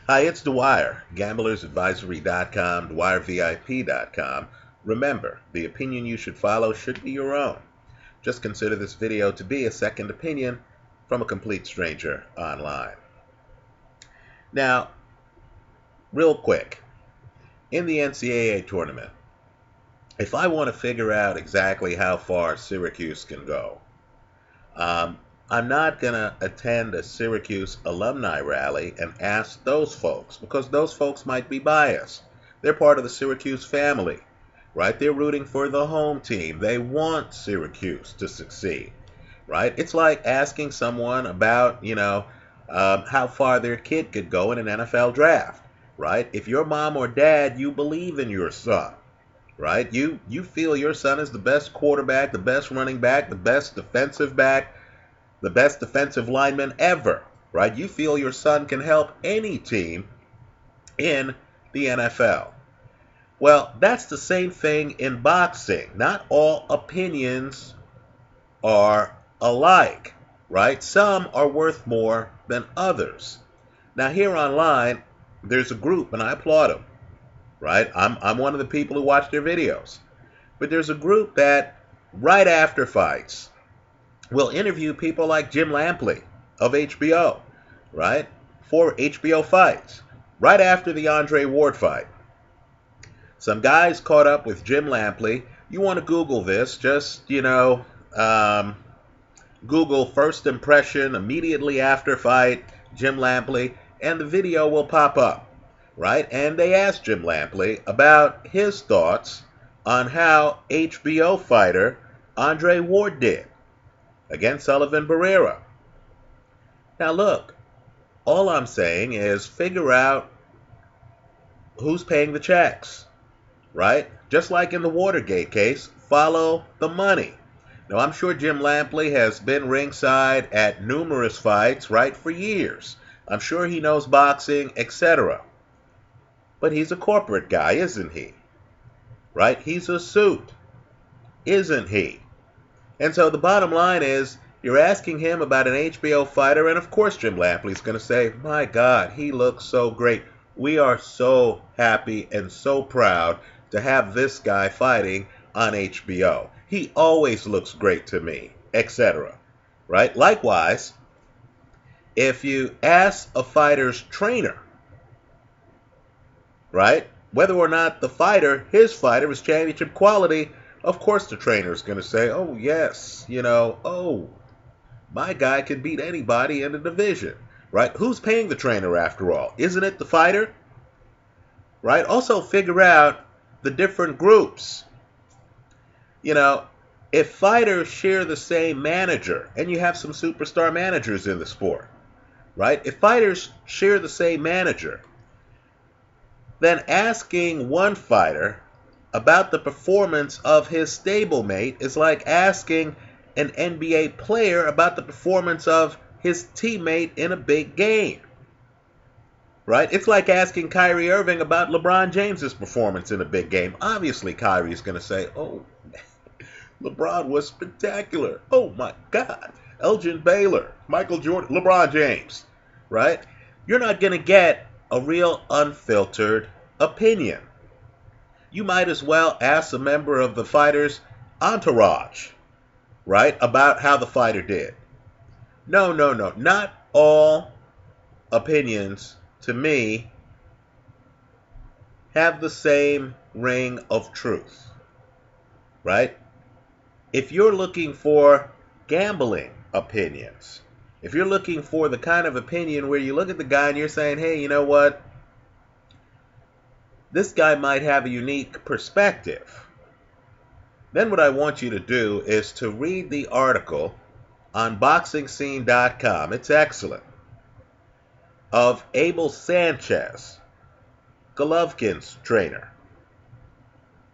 Hi, it's Dwyer, gamblersadvisory.com, dwyervip.com. Remember, the opinion you should follow should be your own. Just consider this video to be a second opinion from a complete stranger online. Now, real quick, in the NCAA tournament, if I want to figure out exactly how far Syracuse can go, I'm not going to attend a Syracuse alumni rally and ask those folks, because those folks might be biased. They're part of the Syracuse family, right? They're rooting for the home team. They want Syracuse to succeed, right? It's like asking someone about, how far their kid could go in an NFL draft, right? If your mom or dad, you believe in your son, right? You feel your son is the best quarterback, the best running back, the best defensive back, the best defensive lineman ever, right? You feel your son can help any team in the NFL. Well, that's the same thing in boxing. Not all opinions are alike, right? Some are worth more than others. Now, here online, there's a group, and I applaud them, right? I'm one of the people who watch their videos. But there's a group that, right after fights, will interview people like Jim Lampley of HBO, right? For HBO fights, right after the Andre Ward fight. Some guys caught up with Jim Lampley. You want to Google this, just, Google first impression immediately after fight, Jim Lampley, and the video will pop up, right? And they asked Jim Lampley about his thoughts on how HBO fighter Andre Ward did against Sullivan Barrera. Now look, all I'm saying is figure out who's paying the checks, right? Just like in the Watergate case, follow the money. Now I'm sure Jim Lampley has been ringside at numerous fights, right, for years. I'm sure he knows boxing, etc. But he's a corporate guy, isn't he? Right? He's a suit, isn't he? And so the bottom line is, you're asking him about an HBO fighter, and of course Jim Lampley's going to say, my God, he looks so great. We are so happy and so proud to have this guy fighting on HBO. He always looks great to me, etc. Right? Likewise, if you ask a fighter's trainer, right, whether or not the fighter, his fighter, is championship quality, of course the trainer is going to say, oh, yes, my guy can beat anybody in the division, right? Who's paying the trainer after all? Isn't it the fighter? Right? Also figure out the different groups. If fighters share the same manager, and you have some superstar managers in the sport, right? If fighters share the same manager, then asking one fighter about the performance of his stablemate is like asking an NBA player about the performance of his teammate in a big game, right? It's like asking Kyrie Irving about LeBron James's performance in a big game. Obviously, Kyrie's going to say, oh, LeBron was spectacular. Oh, my God. Elgin Baylor, Michael Jordan, LeBron James, right? You're not going to get a real unfiltered opinion. You might as well ask a member of the fighter's entourage, right, about how the fighter did. No. Not all opinions, to me, have the same ring of truth, right? If you're looking for gambling opinions, if you're looking for the kind of opinion where you look at the guy and you're saying, hey, you know what? This guy might have a unique perspective. Then what I want you to do is to read the article on boxingscene.com. It's excellent. Of Abel Sanchez, Golovkin's trainer,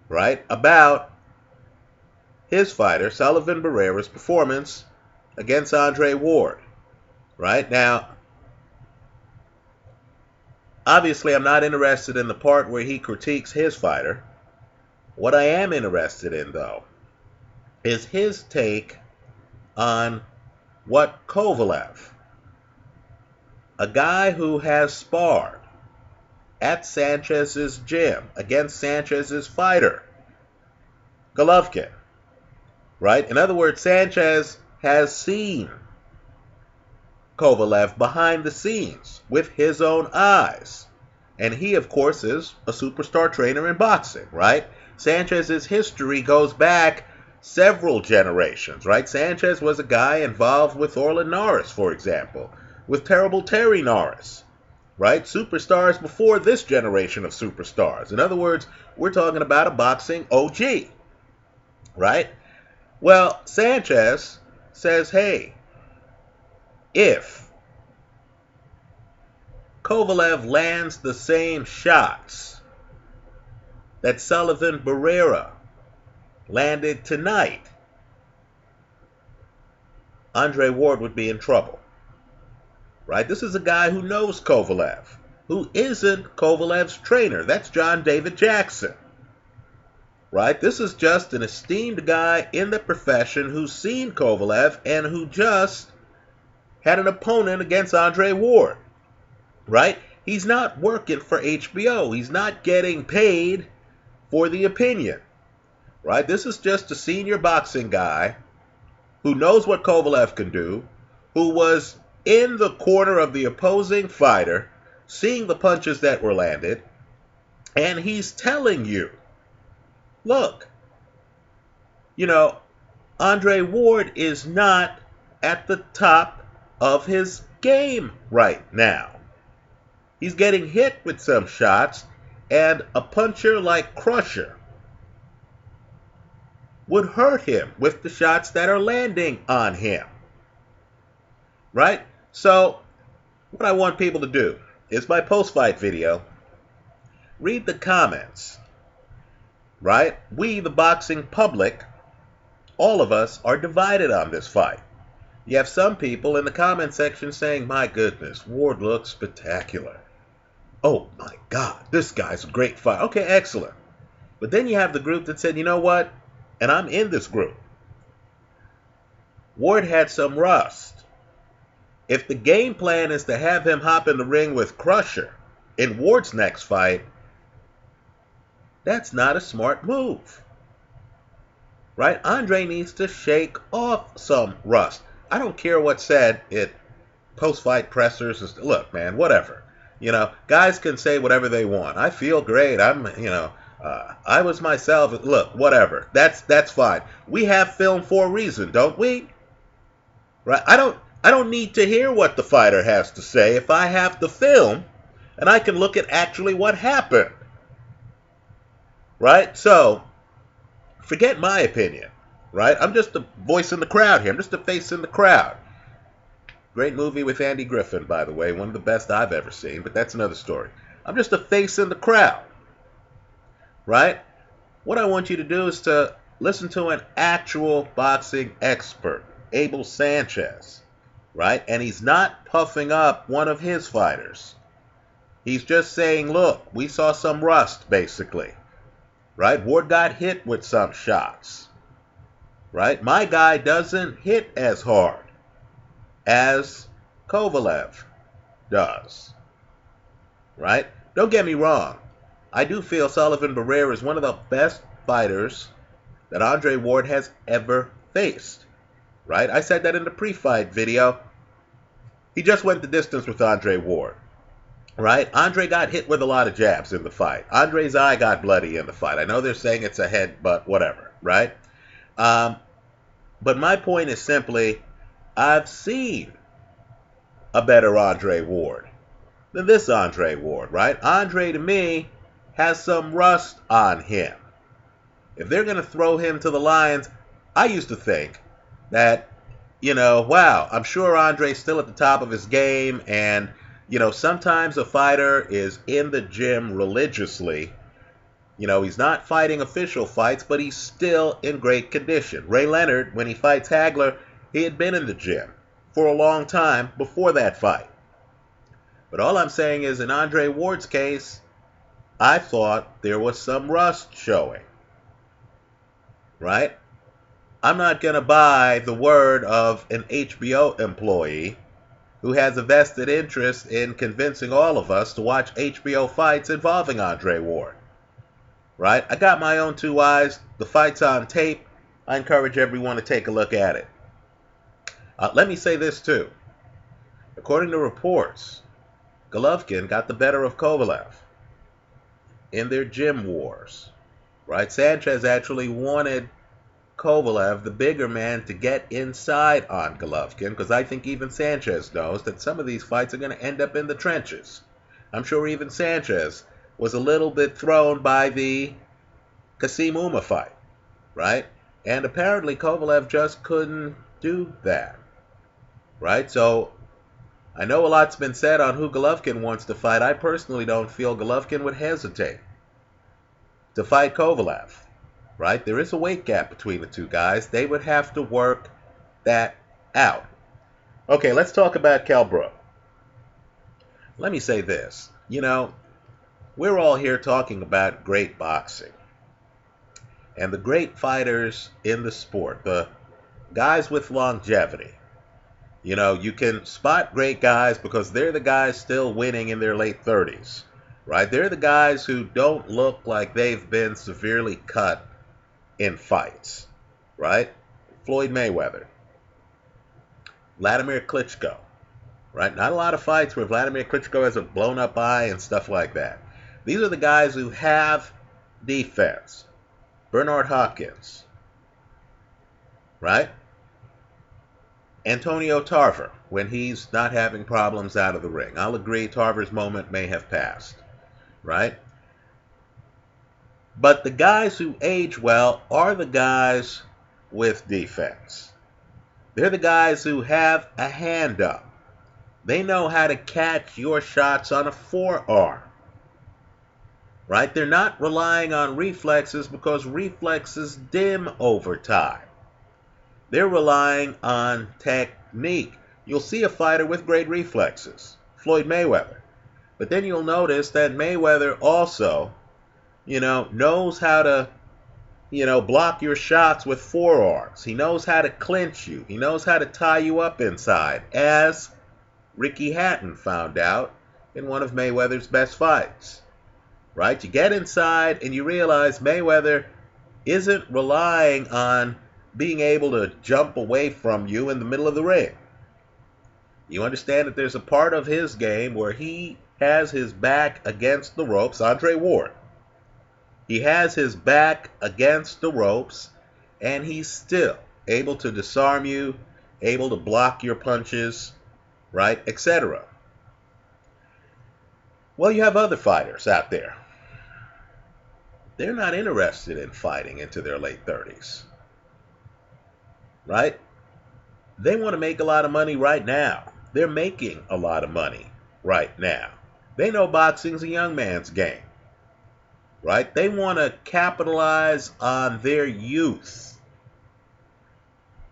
right? About his fighter, Sullivan Barrera's performance against Andre Ward, right? Now, obviously, I'm not interested in the part where he critiques his fighter. What I am interested in, though, is his take on what Kovalev, a guy who has sparred at Sanchez's gym against Sanchez's fighter, Golovkin, right? In other words, Sanchez has seen Kovalev behind the scenes with his own eyes. And he, of course, is a superstar trainer in boxing, right? Sanchez's history goes back several generations, right? Sanchez was a guy involved with Orlin Norris, for example, with Terrible Terry Norris, right? Superstars before this generation of superstars. In other words, we're talking about a boxing OG, right? Well, Sanchez says, hey, if Kovalev lands the same shots that Sullivan Barrera landed tonight, Andre Ward would be in trouble. Right? This is a guy who knows Kovalev, who isn't Kovalev's trainer. That's John David Jackson. Right? This is just an esteemed guy in the profession who's seen Kovalev and who just had an opponent against Andre Ward. Right? He's not working for HBO. He's not getting paid for the opinion. Right? This is just a senior boxing guy who knows what Kovalev can do, who was in the corner of the opposing fighter, seeing the punches that were landed, and he's telling you, look, Andre Ward is not at the top of his game right now. He's getting hit with some shots, and a puncher like Crusher would hurt him with the shots that are landing on him. Right? So, what I want people to do is my post-fight video, read the comments. Right? We, the boxing public, all of us are divided on this fight. You have some people in the comment section saying, my goodness, Ward looks spectacular. Oh my God, this guy's a great fighter. Okay, excellent. But then you have the group that said, you know what? And I'm in this group. Ward had some rust. If the game plan is to have him hop in the ring with Crusher in Ward's next fight, that's not a smart move. Right? Andre needs to shake off some rust. I don't care what's said at post-fight pressers. Look, man, whatever. Guys can say whatever they want. I feel great. I was myself. Look, whatever. That's fine. We have film for a reason, don't we? Right? I don't need to hear what the fighter has to say if I have the film and I can look at actually what happened. Right? So, forget my opinion. Right? I'm just a voice in the crowd here. I'm just a face in the crowd. Great movie with Andy Griffin, by the way. One of the best I've ever seen, but that's another story. I'm just a face in the crowd. Right? What I want you to do is to listen to an actual boxing expert, Abel Sanchez. Right? And he's not puffing up one of his fighters. He's just saying, look, we saw some rust, basically. Right? Ward got hit with some shots. Right? My guy doesn't hit as hard as Kovalev does. Right? Don't get me wrong. I do feel Sullivan Barrera is one of the best fighters that Andre Ward has ever faced. Right? I said that in the pre-fight video. He just went the distance with Andre Ward. Right? Andre got hit with a lot of jabs in the fight. Andre's eye got bloody in the fight. I know they're saying it's a head, but whatever. Right? But my point is simply, I've seen a better Andre Ward than this Andre Ward, right? Andre, to me, has some rust on him. If they're going to throw him to the lions, I used to think that, wow, I'm sure Andre's still at the top of his game, and, sometimes a fighter is in the gym religiously. He's not fighting official fights, but he's still in great condition. Ray Leonard, when he fights Hagler, he had been in the gym for a long time before that fight. But all I'm saying is, in Andre Ward's case, I thought there was some rust showing. Right? I'm not going to buy the word of an HBO employee who has a vested interest in convincing all of us to watch HBO fights involving Andre Ward. Right? I got my own two eyes. The fight's on tape. I encourage everyone to take a look at it. Let me say this too. According to reports, Golovkin got the better of Kovalev in their gym wars. Right? Sanchez actually wanted Kovalev, the bigger man, to get inside on Golovkin, because I think even Sanchez knows that some of these fights are going to end up in the trenches. I'm sure even Sanchez was a little bit thrown by the Kasim Uma fight, right? And apparently Kovalev just couldn't do that, right? So I know a lot's been said on who Golovkin wants to fight. I personally don't feel Golovkin would hesitate to fight Kovalev, right? There is a weight gap between the two guys. They would have to work that out. Okay, let's talk about Kell Brook. Let me say this. You know, we're all here talking about great boxing and the great fighters in the sport, the guys with longevity. You know, you can spot great guys because they're the guys still winning in their late 30s, right? They're the guys who don't look like they've been severely cut in fights, right? Floyd Mayweather, Vladimir Klitschko, right? Not a lot of fights where Vladimir Klitschko has a blown up eye and stuff like that. These are the guys who have defense. Bernard Hopkins, right? Antonio Tarver, when he's not having problems out of the ring. I'll agree Tarver's moment may have passed, right? But the guys who age well are the guys with defense. They're the guys who have a hand up. They know how to catch your shots on a forearm, right? They're not relying on reflexes because reflexes dim over time. They're relying on technique. You'll see a fighter with great reflexes, Floyd Mayweather. But then you'll notice that Mayweather also, knows how to, block your shots with forearms. He knows how to clinch you. He knows how to tie you up inside, as Ricky Hatton found out in one of Mayweather's best fights. Right? You get inside and you realize Mayweather isn't relying on being able to jump away from you in the middle of the ring. You understand that there's a part of his game where he has his back against the ropes. Andre Ward. He has his back against the ropes, and he's still able to disarm you, able to block your punches, right, etc. Well, you have other fighters out there. They're not interested in fighting into their late 30s. Right? They want to make a lot of money right now. They're making a lot of money right now. They know boxing's a young man's game. Right? They want to capitalize on their youth.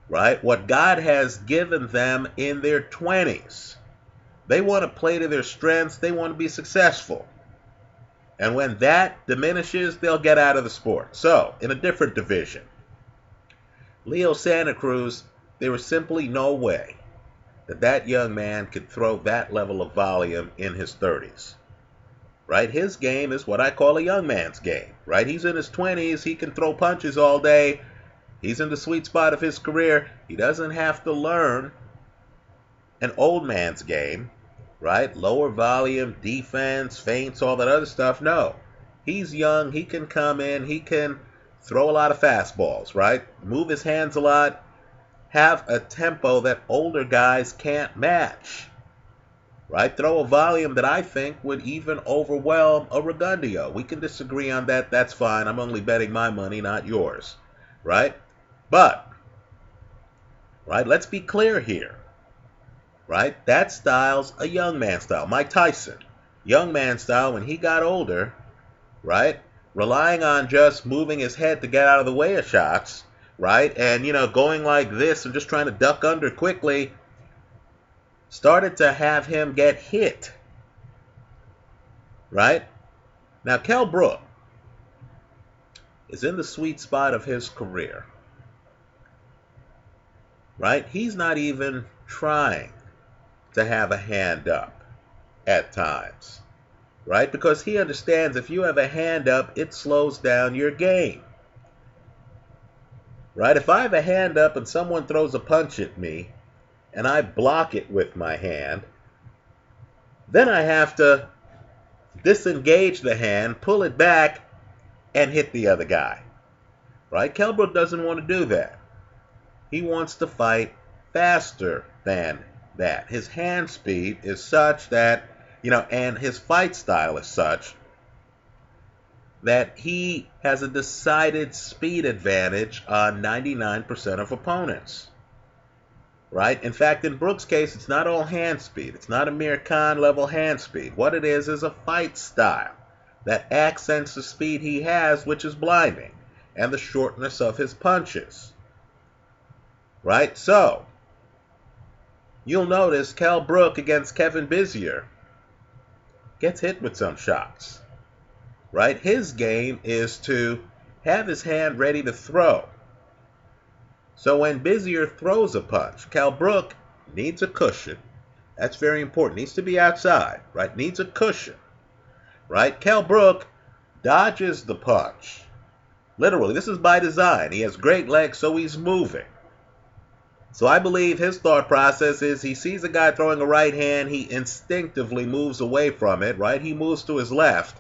Right? What God has given them in their 20s. They want to play to their strengths. They want to be successful. And when that diminishes, they'll get out of the sport. So, in a different division, Leo Santa Cruz, there was simply no way that that young man could throw that level of volume in his 30s. Right? His game is what I call a young man's game. Right? He's in his 20s. He can throw punches all day. He's in the sweet spot of his career. He doesn't have to learn an old man's game. Right? Lower volume, defense, feints, all that other stuff. No. He's young. He can come in. He can throw a lot of fastballs, right? Move his hands a lot. Have a tempo that older guys can't match. Right? Throw a volume that I think would even overwhelm a Regundio. We can disagree on that. That's fine. I'm only betting my money, not yours. Right? But, right, let's be clear here. Right? That style's a young man style. Mike Tyson, young man style when he got older, right? Relying on just moving his head to get out of the way of shots, right? And, going like this and just trying to duck under quickly started to have him get hit, right? Now, Kell Brook is in the sweet spot of his career, right? He's not even trying to have a hand up at times, right? Because he understands if you have a hand up, it slows down your game, right? If I have a hand up and someone throws a punch at me and I block it with my hand, then I have to disengage the hand, pull it back, and hit the other guy, right? Kell Brook doesn't want to do that. He wants to fight faster than that. His hand speed is such that, and his fight style is such that he has a decided speed advantage on 99% of opponents, right? In fact, in Brook's case, it's not all hand speed. It's not a Amir Khan level hand speed. What it is a fight style that accents the speed he has, which is blinding, and the shortness of his punches, right? So, you'll notice Kell Brook against Kevin Bizier gets hit with some shots, right? His game is to have his hand ready to throw. So when Bizier throws a punch, Kell Brook needs a cushion. That's very important. Needs to be outside, right? Needs a cushion, right? Kell Brook dodges the punch. Literally, this is by design. He has great legs, so he's moving. So I believe his thought process is he sees a guy throwing a right hand, he instinctively moves away from it, right? He moves to his left.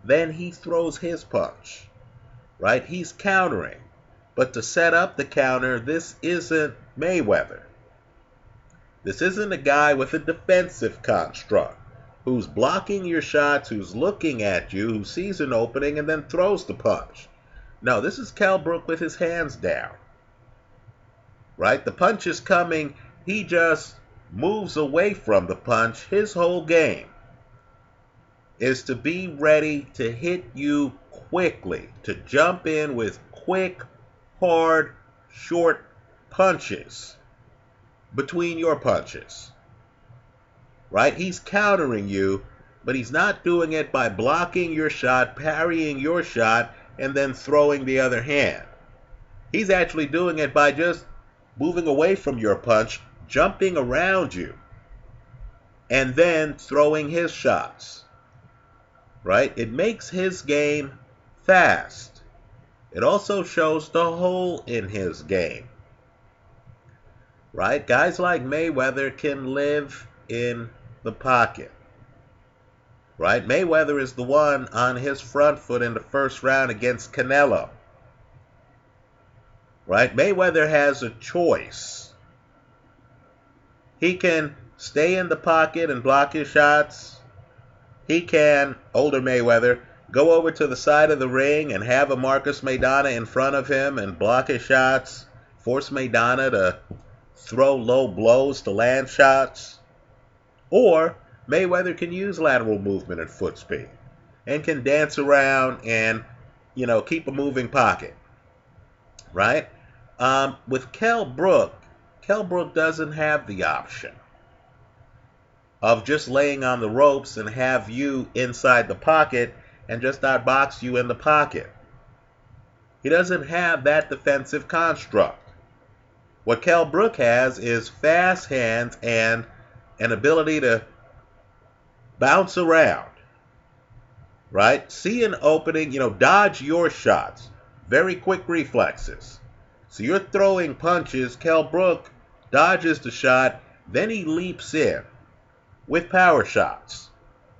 Then he throws his punch, right? He's countering. But to set up the counter, this isn't Mayweather. This isn't a guy with a defensive construct who's blocking your shots, who's looking at you, who sees an opening and then throws the punch. No, this is Kell Brook with his hands down. Right? The punch is coming. He just moves away from the punch. His whole game is to be ready to hit you quickly, to jump in with quick, hard, short punches between your punches. Right? He's countering you, but he's not doing it by blocking your shot, parrying your shot, and then throwing the other hand. He's actually doing it by just moving away from your punch, jumping around you, and then throwing his shots. Right? It makes his game fast. It also shows the hole in his game. Right? Guys like Mayweather can live in the pocket. Right? Mayweather is the one on his front foot in the first round against Canelo. Right? Mayweather has a choice. He can stay in the pocket and block his shots. He can, older Mayweather, go over to the side of the ring and have a Marcus Maidana in front of him and block his shots, force Maidana to throw low blows to land shots. Or Mayweather can use lateral movement and foot speed and can dance around and, keep a moving pocket. Right? With Kell Brook doesn't have the option of just laying on the ropes and have you inside the pocket and just outbox you in the pocket. He doesn't have that defensive construct. What Kell Brook has is fast hands and an ability to bounce around. Right? See an opening, dodge your shots. Very quick reflexes. So you're throwing punches, Kell Brook dodges the shot, then he leaps in with power shots.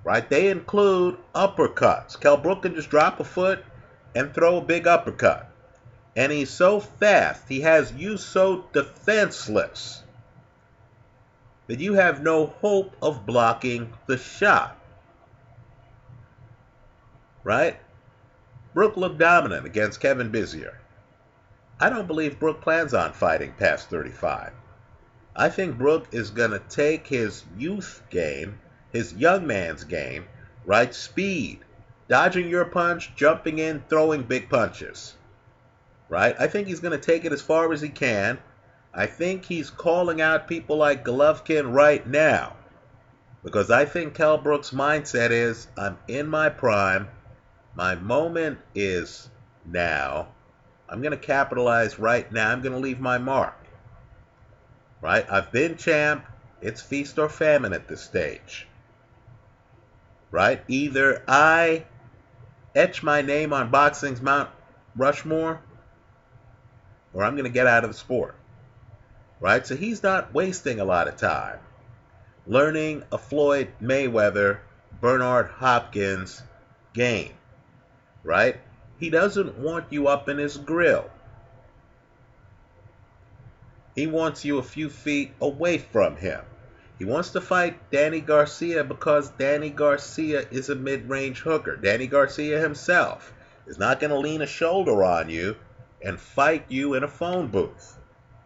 Right? They include uppercuts. Kell Brook can just drop a foot and throw a big uppercut. And he's so fast, he has you so defenseless that you have no hope of blocking the shot. Right? Brook looked dominant against Kevin Bizier. I don't believe Brook plans on fighting past 35. I think Brook is going to take his youth game, his young man's game, right? Speed, dodging your punch, jumping in, throwing big punches. Right? I think he's going to take it as far as he can. I think he's calling out people like Golovkin right now. Because I think Kell Brook's mindset is, I'm in my prime. My moment is now. I'm going to capitalize right now. I'm going to leave my mark. Right? I've been champ. It's feast or famine at this stage. Right? Either I etch my name on boxing's Mount Rushmore, or I'm going to get out of the sport. Right? So he's not wasting a lot of time learning a Floyd Mayweather, Bernard Hopkins game. Right? He doesn't want you up in his grill. He wants you a few feet away from him. He wants to fight Danny Garcia because Danny Garcia is a mid-range hooker. Danny Garcia himself is not going to lean a shoulder on you and fight you in a phone booth.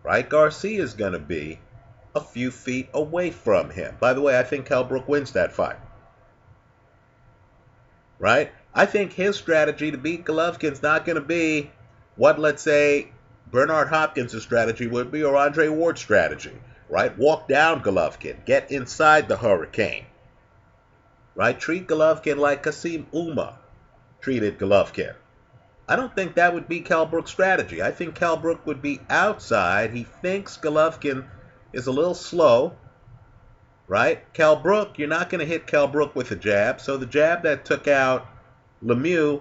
Right? Garcia is going to be a few feet away from him. By the way, I think Kell Brook wins that fight. Right? I think his strategy to beat Golovkin's not going to be what, let's say, Bernard Hopkins' strategy would be, or Andre Ward's strategy. Right? Walk down Golovkin. Get inside the hurricane. Right? Treat Golovkin like Kasim Uma treated Golovkin. I don't think that would be Kell Brook's strategy. I think Kell Brook would be outside. He thinks Golovkin is a little slow. Right? Kell Brook, you're not going to hit Kell Brook with a jab. So the jab that took out Lemieux,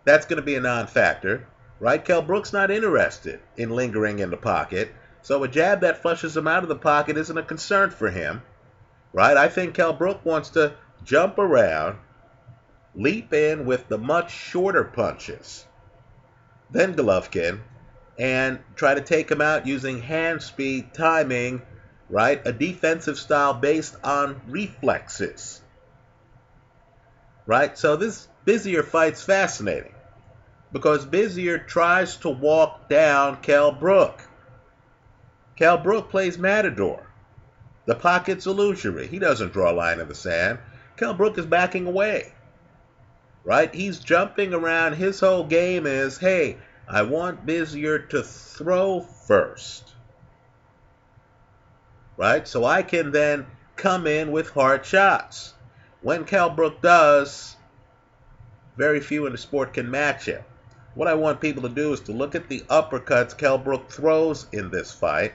that's going to be a non-factor. Right? Kell Brook's not interested in lingering in the pocket. So a jab that flushes him out of the pocket isn't a concern for him. Right? I think Kell Brook wants to jump around, leap in with the much shorter punches than Golovkin, and try to take him out using hand speed, timing, right? A defensive style based on reflexes. Right? So this Bizier fight's fascinating because Bizier tries to walk down Kell Brook. Kell Brook plays Matador. The pocket's illusory. He doesn't draw a line in the sand. Kell Brook is backing away. Right? He's jumping around. His whole game is, hey, I want Bizier to throw first. Right? So I can then come in with hard shots. When Kell Brook does, very few in the sport can match him. What I want people to do is to look at the uppercuts Kell Brook throws in this fight.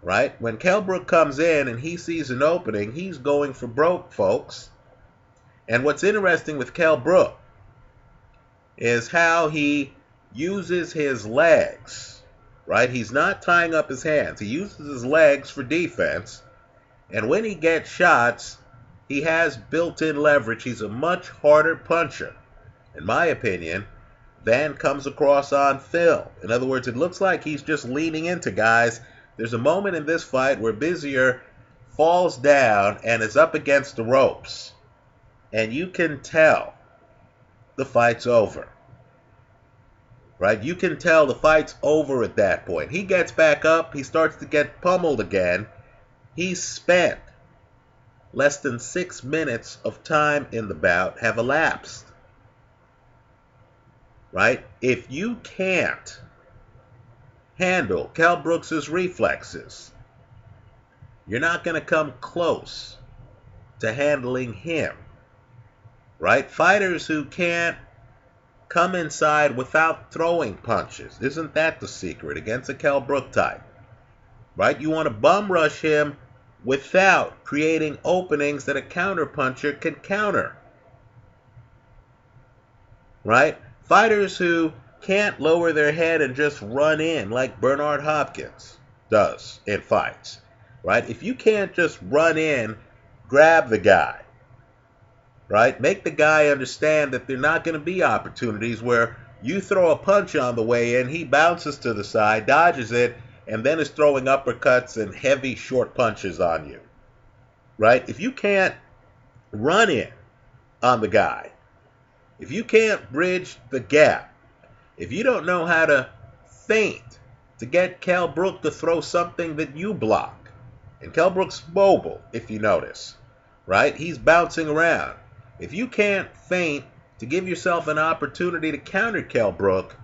Right? When Kell Brook comes in and he sees an opening, he's going for broke, folks. And what's interesting with Kell Brook is how he uses his legs. Right? He's not tying up his hands. He uses his legs for defense. And when he gets shots, he has built-in leverage. He's a much harder puncher, in my opinion, than comes across on film. In other words, it looks like he's just leaning into guys. There's a moment in this fight where Bizier falls down and is up against the ropes. And you can tell the fight's over. Right? You can tell the fight's over at that point. He gets back up. He starts to get pummeled again. He's spent less than 6 minutes of time in the bout have elapsed. Right? If you can't handle Kell Brook's reflexes, you're not going to come close to handling him. Right? Fighters who can't come inside without throwing punches. Isn't that the secret against a Kell Brook type? Right? You want to bum rush him without creating openings that a counterpuncher can counter. Right? Fighters who can't lower their head and just run in like Bernard Hopkins does in fights. Right? If you can't just run in, grab the guy. Right? Make the guy understand that there are not going to be opportunities where you throw a punch on the way in, he bounces to the side, dodges it, and then is throwing uppercuts and heavy short punches on you. Right? If you can't run in on the guy, if you can't bridge the gap, if you don't know how to feint to get Kell Brook to throw something that you block, and Kell Brook's mobile, if you notice, right? He's bouncing around. If you can't feint to give yourself an opportunity to counter Kell Brook,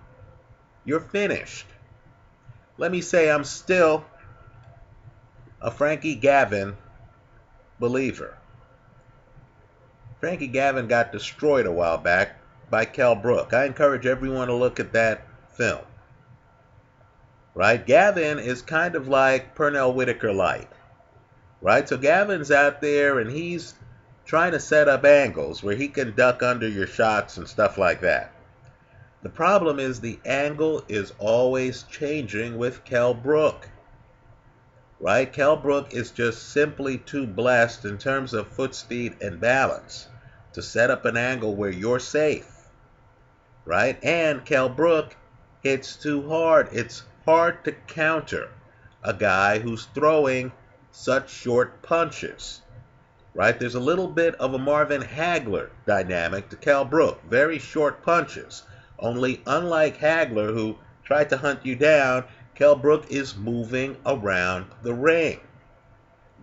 you're finished. Let me say I'm still a Frankie Gavin believer. Frankie Gavin got destroyed a while back by Kell Brook. I encourage everyone to look at that film. Right? Gavin is kind of like Pernell Whitaker light. right? So Gavin's out there and he's trying to set up angles where he can duck under your shots and stuff like that. The problem is the angle is always changing with Kell Brook, right? Kell Brook is just simply too blessed in terms of foot speed and balance to set up an angle where you're safe, right? And Kell Brook hits too hard. It's hard to counter a guy who's throwing such short punches, right? There's a little bit of a Marvin Hagler dynamic to Kell Brook. Very short punches. Only unlike Hagler, who tried to hunt you down, Kell Brook is moving around the ring.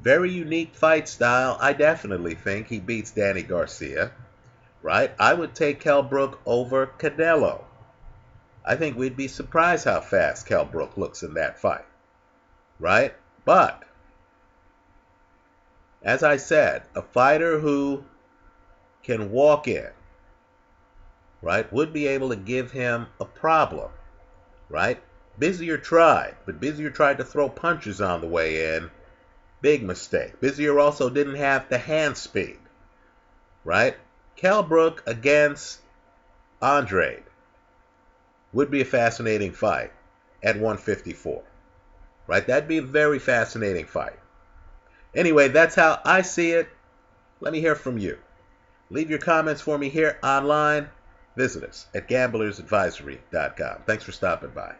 Very unique fight style. I definitely think he beats Danny Garcia, right? I would take Kell Brook over Canelo. I think we'd be surprised how fast Kell Brook looks in that fight, right? But as I said, a fighter who can walk in, right, would be able to give him a problem, right? Bizier tried, but Bizier tried to throw punches on the way in. Big mistake. Bizier also didn't have the hand speed, right? Kell Brook against Andrade would be a fascinating fight at 154, right? That'd be a very fascinating fight. Anyway, that's how I see it. Let me hear from you. Leave your comments for me here online. Visit us at gamblersadvisory.com. Thanks for stopping by.